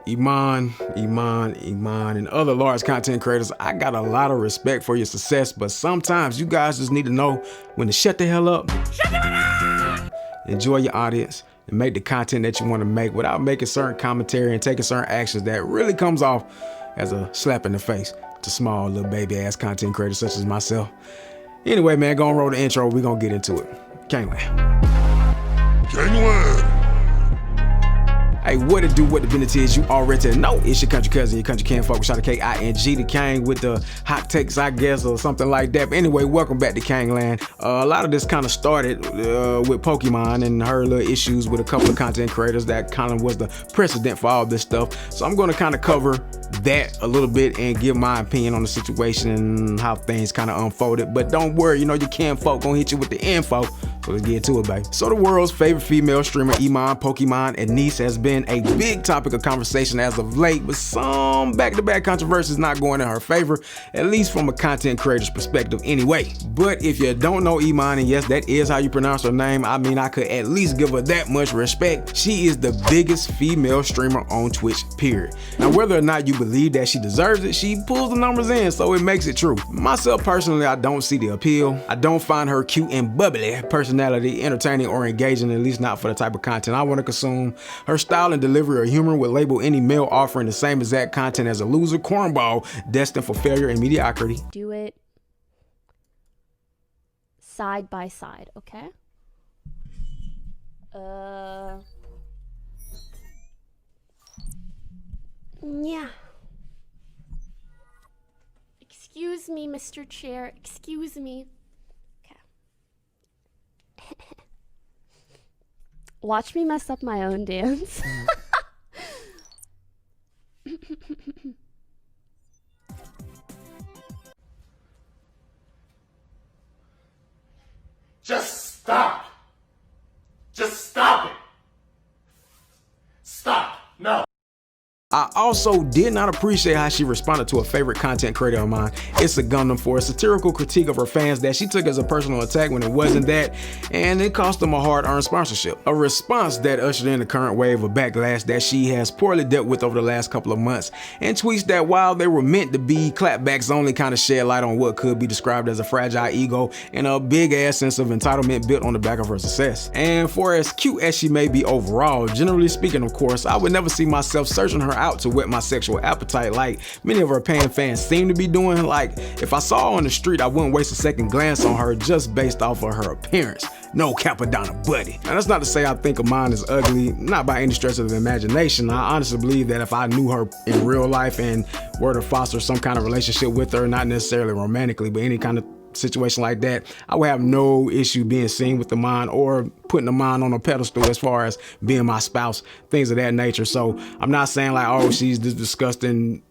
Iman, and other large content creators, I got a lot of respect for your success, but sometimes you guys just need to know when to shut the hell up. Shut the hell up! Enjoy your audience and make the content that you want to make without making certain commentary and taking certain actions that really comes off as a slap in the face to small little baby ass content creators such as myself. Anyway, man, go and roll the intro. We're gonna get into it. Gangland. Hey, what it do, what the business is, you already know. It's your country cousin, your country can't fuck with K-I-N-G, the King with the hot takes, I guess, or something like that. But anyway, welcome back to Kangland. A lot of this kind of started with Pokimane and her little issues with a couple of content creators that kind of was the precedent for all this stuff. So I'm gonna kind of cover that a little bit and give my opinion on the situation and how things kind of unfolded. But don't worry, you know your kin folk gonna hit you with the info. So let's get to it, baby. So the world's favorite female streamer, Iman, Pokimane, and niece has been a big topic of conversation as of late, with some back-to-back controversies not going in her favor, at least from a content creator's perspective anyway. But if you don't know Iman, and yes, that is how you pronounce her name, I mean, I could at least give her that much respect. She is the biggest female streamer on Twitch, period. Now, whether or not you believe that she deserves it, she pulls the numbers in, so it makes it true. Myself, personally, I don't see the appeal. I don't find her cute and bubbly personality entertaining or engaging, at least not for the type of content I want to consume. Her style and delivery of humor would label any male offering the same exact content as a loser cornball destined for failure and mediocrity. Do it side by side, okay? Yeah. Excuse me, Mr. Chair. Excuse me. Watch me mess up my own dance. Just stop. Just stop it. Stop. No. I also did not appreciate how she responded to a favorite content creator of mine, It's a Gundam, for a satirical critique of her fans that she took as a personal attack when it wasn't that, and it cost them a hard-earned sponsorship. A response that ushered in the current wave of backlash that she has poorly dealt with over the last couple of months, and tweets that, while they were meant to be clapbacks, only kind of shed light on what could be described as a fragile ego and a big-ass sense of entitlement built on the back of her success. And for as cute as she may be overall, generally speaking, of course, I would never see myself searching her out to whet my sexual appetite like many of her paying fans seem to be doing. Like, if I saw her on the street, I wouldn't waste a second glance on her just based off of her appearance. No Capadonna buddy. Now, that's not to say I think Iman is ugly, not by any stretch of the imagination. I honestly believe that if I knew her in real life and were to foster some kind of relationship with her, not necessarily romantically, but any kind of situation like that, I would have no issue being seen with Iman or putting Iman on a pedestal as far as being my spouse, things of that nature. So I'm not saying like, oh, she's this disgusting,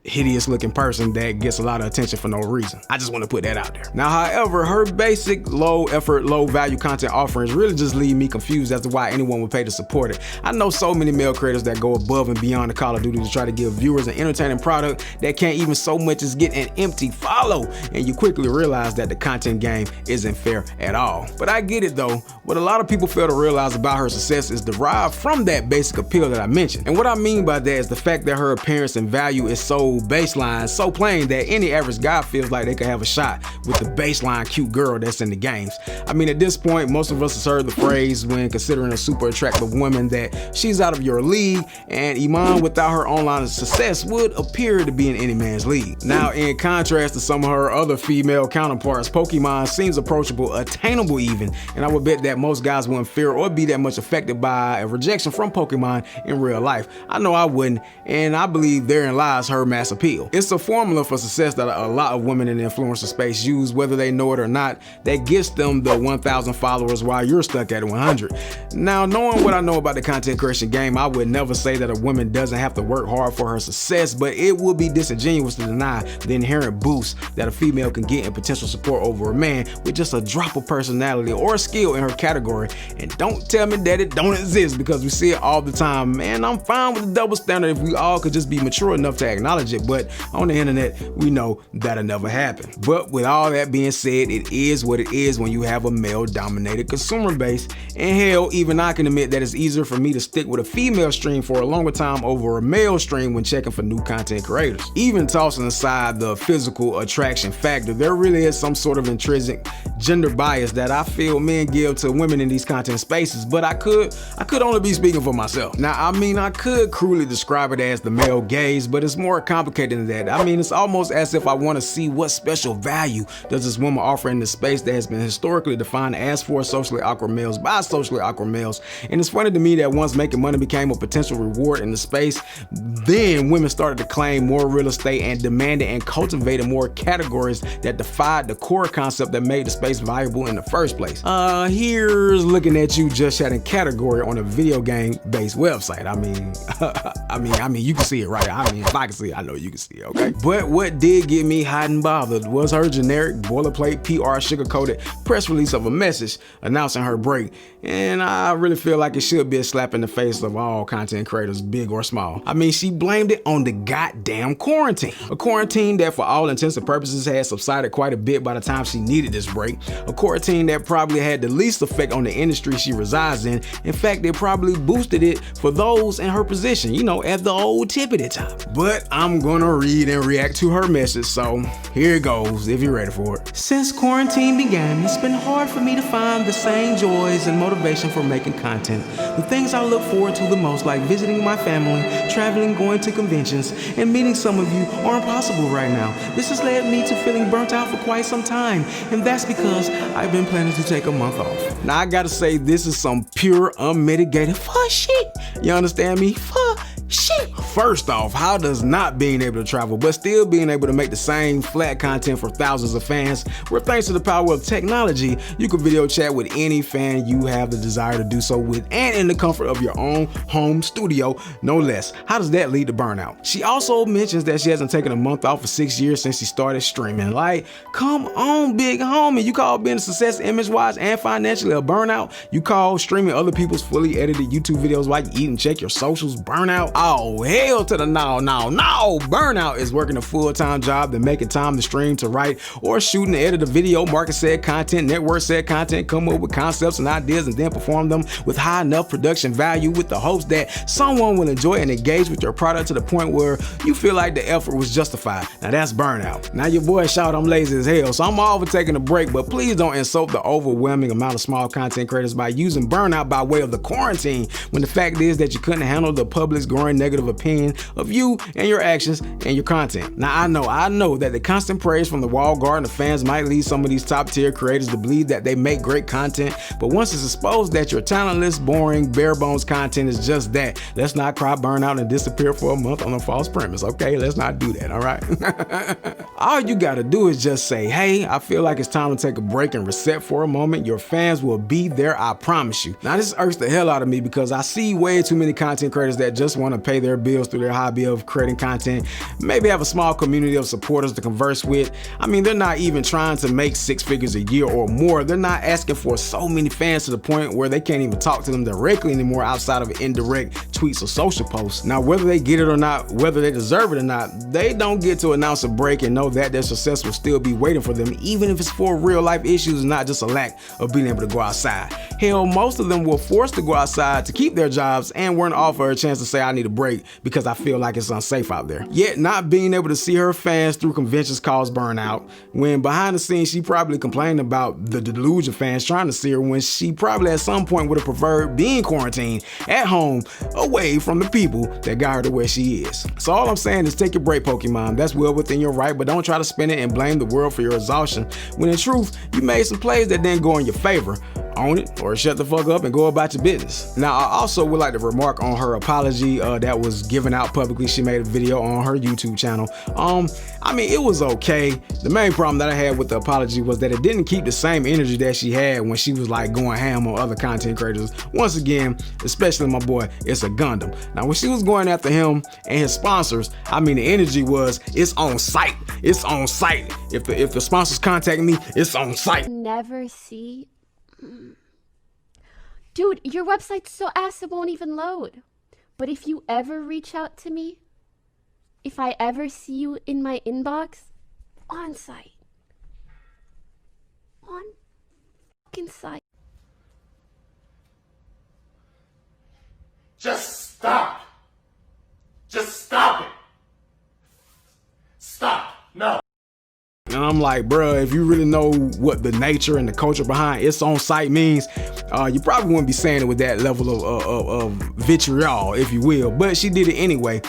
hideous looking person that gets a lot of attention for no reason. I just want to put that out there. Now, however, her basic low effort, low value content offerings really just leave me confused as to why anyone would pay to support it. I know so many male creators that go above and beyond the Call of Duty to try to give viewers an entertaining product that can't even so much as get an empty follow, and you quickly realize that the content game isn't fair at all. But I get it though. What a lot of people fail to realize about her success is derived from that basic appeal that I mentioned. And what I mean by that is the fact that her appearance and value is so baseline, so plain that any average guy feels like they could have a shot with the baseline cute girl that's in the games. I mean, at this point, most of us has heard the phrase when considering a super attractive woman that she's out of your league, and Iman, without her online success, would appear to be in any man's league. Now, in contrast to some of her other female counterparts, Pokimane seems approachable, attainable even, and I would bet that most guys wouldn't fear or be that much affected by a rejection from Pokimane in real life. I know I wouldn't, and I believe therein lies her mass appeal. It's a formula for success that a lot of women in the influencer space use, whether they know it or not, that gets them the 1,000 followers while you're stuck at 100. Now, knowing what I know about the content creation game, I would never say that a woman doesn't have to work hard for her success, but it would be disingenuous to deny the inherent boost that a female can get in potential support over a man with just a drop of personality or skill in her category. And don't tell me that it don't exist, because we see it all the time. Man, I'm fine with the double standard if we all could just be mature enough to acknowledge subject, but on the internet, we know that'll never happen. But with all that being said, it is what it is when you have a male-dominated consumer base, and hell, even I can admit that it's easier for me to stick with a female stream for a longer time over a male stream when checking for new content creators. Even tossing aside the physical attraction factor, there really is some sort of intrinsic gender bias that I feel men give to women in these content spaces, but I could only be speaking for myself. Now, I mean, I could cruelly describe it as the male gaze, but it's more complicated than that. I mean, it's almost as if I want to see what special value does this woman offer in the space that has been historically defined as for socially awkward males by socially awkward males. And it's funny to me that once making money became a potential reward in the space, then women started to claim more real estate and demanded and cultivated more categories that defied the core concept that made the space valuable in the first place. Here's looking at you just chatting category on a video game based website. I mean, you can see it right. I mean, if I can see it, I know you can see it, okay? But what did get me hot and bothered was her generic boilerplate PR sugar-coated press release of a message announcing her break. And I really feel like it should be a slap in the face of all content creators, big or small. I mean, she blamed it on the goddamn quarantine. A quarantine that for all intents and purposes had subsided quite a bit by the time she needed this break. A quarantine that probably had the least effect on the industry she resides in. In fact, it probably boosted it for those in her position, you know, at the old tippity top. But I'm gonna read and react to her message, so here it goes if you're ready for it. Since quarantine began, it's been hard for me to find the same joys and motivation for making content. The things I look forward to the most, like visiting my family, traveling, going to conventions, and meeting some of you, are impossible right now. This has led me to feeling burnt out for quite some time, and that's because I've been planning to take a month off. Now I gotta say, this is some pure unmitigated fuck shit. You understand me? Fuck shit. First off, how does not being able to travel but still being able to make the same flat content for thousands of fans, where thanks to the power of technology, you can video chat with any fan you have the desire to do so with, and in the comfort of your own home studio, no less. How does that lead to burnout? She also mentions that she hasn't taken a month off for 6 years since she started streaming. Like, come on, big homie. You call being a success image-wise and financially a burnout? You call streaming other people's fully edited YouTube videos while you eat and check your socials burnout? Oh, hell to the no. Burnout is working a full-time job, then making time to stream, to write, or shoot and edit a video, market said content, network said content, come up with concepts and ideas, and then perform them with high enough production value with the hopes that someone will enjoy and engage with your product to the point where you feel like the effort was justified. Now that's burnout. Now your boy shout I'm lazy as hell, so I'm all for taking a break, but please don't insult the overwhelming amount of small content creators by using burnout by way of the quarantine, when the fact is that you couldn't handle the public's growing negative opinion of you and your actions and your content. Now I know that the constant praise from the walled garden of fans might lead some of these top tier creators to believe that they make great content, but once it's exposed that your talentless, boring, bare bones content is just that, let's not cry burnout and disappear for a month on a false premise, okay? Let's not do that, all right? All you gotta do is just say, hey, I feel like it's time to take a break and reset for a moment. Your fans will be there, I promise you. Now this irks the hell out of me because I see way too many content creators that just want to pay their bills through their hobby of creating content, maybe have a small community of supporters to converse with. I mean, they're not even trying to make 6 figures a year or more. They're not asking for so many fans to the point where they can't even talk to them directly anymore outside of indirect tweets or social posts. Now, whether they get it or not, whether they deserve it or not, they don't get to announce a break and know that their success will still be waiting for them, even if it's for real life issues and not just a lack of being able to go outside. Hell, most of them were forced to go outside to keep their jobs and weren't offered a chance to say I need a break because I feel like it's unsafe out there. Yet not being able to see her fans through conventions caused burnout, when behind the scenes she probably complained about the delusion fans trying to see her, when she probably at some point would have preferred being quarantined at home away from the people that got her to where she is. So all I'm saying is take your break, Pokimane. That's well within your right, but don't try to spin it and blame the world for your exhaustion, when in truth you made some plays that didn't go in your favor. Own it or shut the fuck up and go about your business. Now, I also would like to remark on her apology that was given out publicly. She made a video on her YouTube channel. I mean, it was okay. The main problem that I had with the apology was that it didn't keep the same energy that she had when she was like going ham on other content creators. Once again, especially my boy, It's a Gundam. Now, when she was going after him and his sponsors, I mean, the energy was, it's on site. It's on site. If the sponsors contact me, it's on site. Never see. Dude, your website's so ass it won't even load. But if you ever reach out to me, if I ever see you in my inbox, on site. On fucking site. Just stop. Just stop it. Stop. No. And I'm like, bruh, if you really know what the nature and the culture behind it's on site means, you probably wouldn't be saying it with that level of vitriol, if you will. But she did it anyway.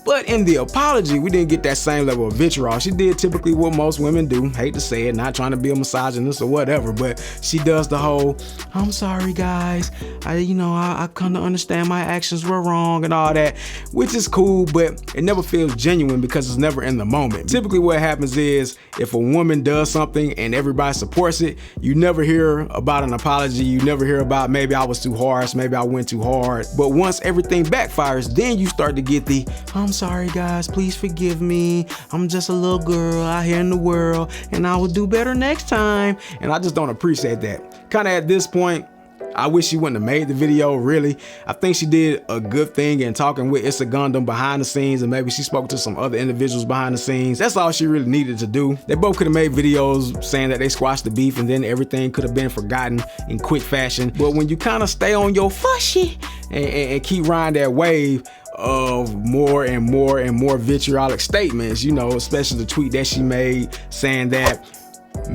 But in the apology, we didn't get that same level of vitriol. She did typically what most women do. Hate to say it, not trying to be a misogynist or whatever, but she does the whole, I'm sorry guys, I come to understand my actions were wrong and all that, which is cool, but it never feels genuine because it's never in the moment. Typically what happens is if a woman does something and everybody supports it, you never hear about an apology. You never hear about maybe I was too harsh, maybe I went too hard. But once everything backfires, then you start to get the, I'm sorry guys, please forgive me. I'm just a little girl out here in the world and I will do better next time. And I just don't appreciate that. Kind of at this point, I wish she wouldn't have made the video, really. I think she did a good thing in talking with It's a Gundam behind the scenes, and maybe she spoke to some other individuals behind the scenes. That's all she really needed to do. They both could have made videos saying that they squashed the beef and then everything could have been forgotten in quick fashion. But when you kind of stay on your fushy and keep riding that wave of more and more and more vitriolic statements, especially the tweet that she made saying that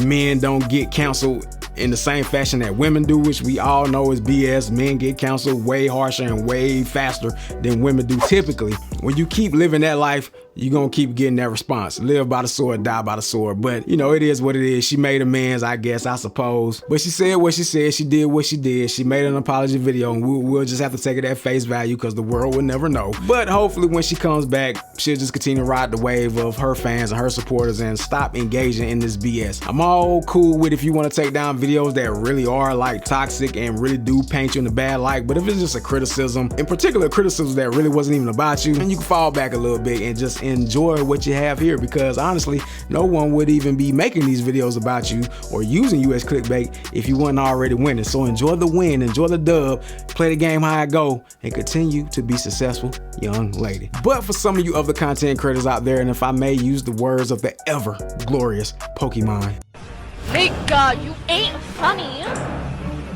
men don't get counseled in the same fashion that women do, which we all know is BS. Men get counseled way harsher and way faster than women do typically. When you keep living that life, you're gonna keep getting that response. Live by the sword, die by the sword. But it is what it is. She made amends, I guess, I suppose. But she said what she said, she did what she did. She made an apology video, and we'll just have to take it at face value because the world will never know. But hopefully when she comes back, she'll just continue to ride the wave of her fans and her supporters and stop engaging in this BS. I'm all cool with if you want to take down videos that really are like toxic and really do paint you in a bad light. But if it's just a criticism, in particular criticism that really wasn't even about you, then you can fall back a little bit and just enjoy what you have here, because honestly, no one would even be making these videos about you or using you as clickbait if you weren't already winning. So enjoy the win, enjoy the dub, play the game how it go, and continue to be successful, young lady. But for some of you other content creators out there, and if I may use the words of the ever glorious Pokimane, Nigga, you ain't funny.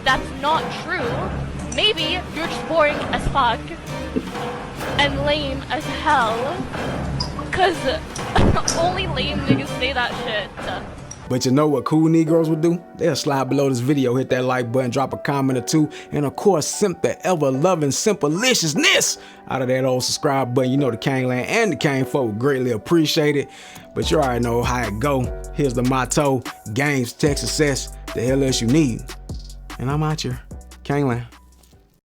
That's not true. Maybe you're just boring as fuck and lame as hell. Cause only lame niggas say that shit. But you know what cool Negroes would do? They'll slide below this video, hit that like button, drop a comment or two, and of course, simp the ever-loving simple-liciousness out of that old subscribe button. The Kangland and the Kang folk greatly appreciate it. But you already know how it go. Here's the motto: games, tech, success, the hell else you need. And I'm out here, Kangland.